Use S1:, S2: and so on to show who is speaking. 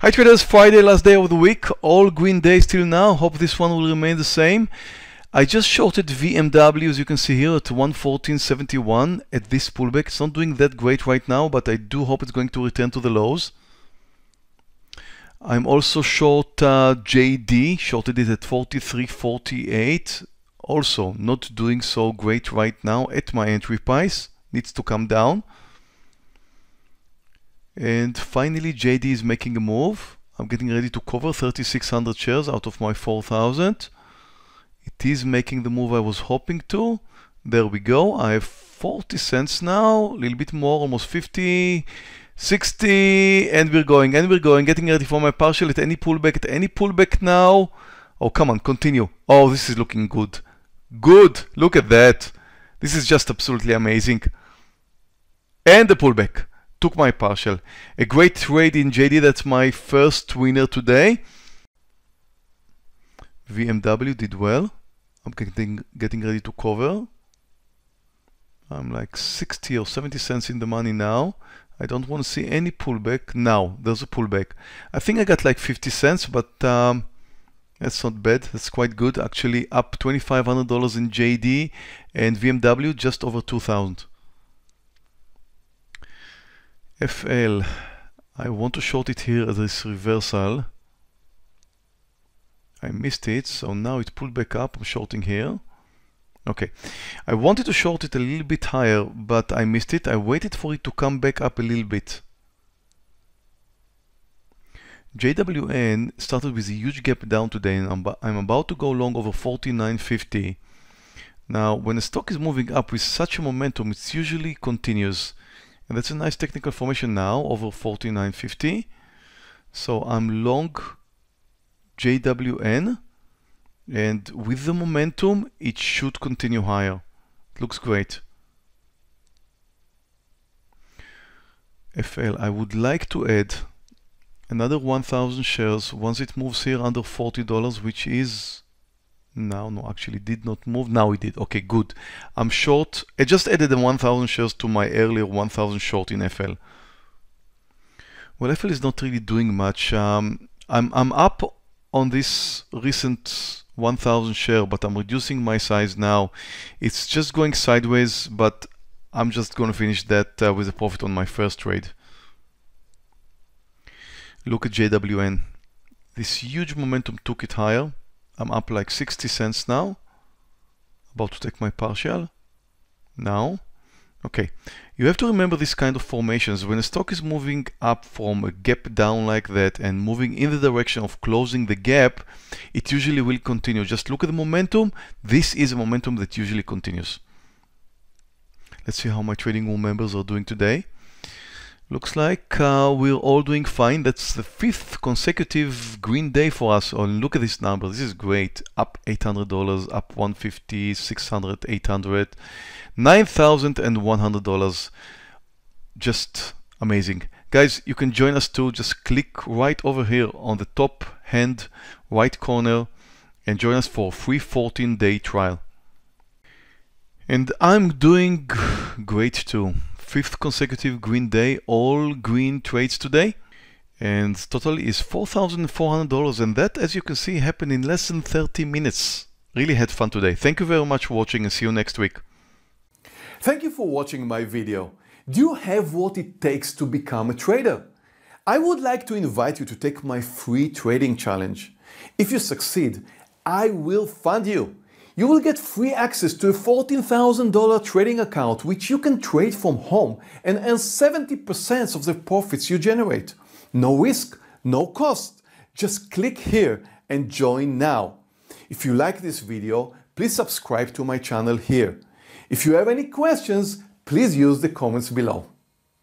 S1: Hi traders, Friday, last day of the week, all green days till now. Hope this one will remain the same. I just shorted VMW, as you can see here, at 114.71 at this pullback. It's not doing that great right now, but I do hope it's going to return to the lows. I'm also short JD, shorted it at 43.48. Also not doing so great right now at my entry price. Needs to come down. And finally, JD is making a move. I'm getting ready to cover 3,600 shares out of my 4,000. It is making the move I was hoping to. There we go. I have 40 cents now, a little bit more, almost 50, 60, and we're going, getting ready for my partial at any pullback now. Oh, come on, continue. Oh, this is looking good. Good, look at that. This is just absolutely amazing. And the pullback. Took my partial. A great trade in JD. That's my first winner today. VMW did well. I'm getting ready to cover. I'm like 60 or 70 cents in the money now. I don't want to see any pullback. Now there's a pullback. I think I got like 50 cents, but that's not bad. That's quite good. Actually up $2,500 in JD, and VMW just over 2,000. FL, I want to short it here as this reversal. I missed it, so now it pulled back up. I'm shorting here. Okay, I wanted to short it a little bit higher, but I missed it. I waited for it to come back up a little bit. JWN started with a huge gap down today, and I'm about to go long over 49.50. Now, when a stock is moving up with such a momentum, it usually continues. And that's a nice technical formation now, over 49.50. So I'm long JWN, and with the momentum, it should continue higher. It looks great. FL, I would like to add another 1,000 shares once it moves here under $40, which is no, actually did not move. Now it did. Okay, good. I'm short. I just added the 1,000 shares to my earlier 1,000 short in FL. Well, FL is not really doing much. I'm up on this recent 1,000 share, but I'm reducing my size now. It's just going sideways, but I'm just going to finish that with a profit on my first trade. Look at JWN. This huge momentum took it higher. I'm up like 60 cents now. About to take my partial. Now. Okay. You have to remember this kind of formations. When a stock is moving up from a gap down like that and moving in the direction of closing the gap, it usually will continue. Just look at the momentum. This is a momentum that usually continues. Let's see how my trading room members are doing today. Looks like we're all doing fine. That's the 5th consecutive green day for us. Oh, look at this number. This is great. Up $800, up $150, $600, $800, $9,100. Just amazing. Guys, you can join us too. Just click right over here on the top hand right corner and join us for a free 14-day trial. And I'm doing great too. 5th consecutive green day, all green trades today, and total is $4,400, and that, as you can see, happened in less than 30 minutes. Really had fun today. Thank you very much for watching, and see you next week.
S2: Thank you for watching my video. Do you have what it takes to become a trader? I would like to invite you to take my free trading challenge. If you succeed, I will fund you. You will get free access to a $14,000 trading account, which you can trade from home and earn 70% of the profits you generate. No risk, no cost. Just click here and join now. If you like this video, please subscribe to my channel here. If you have any questions, please use the comments below.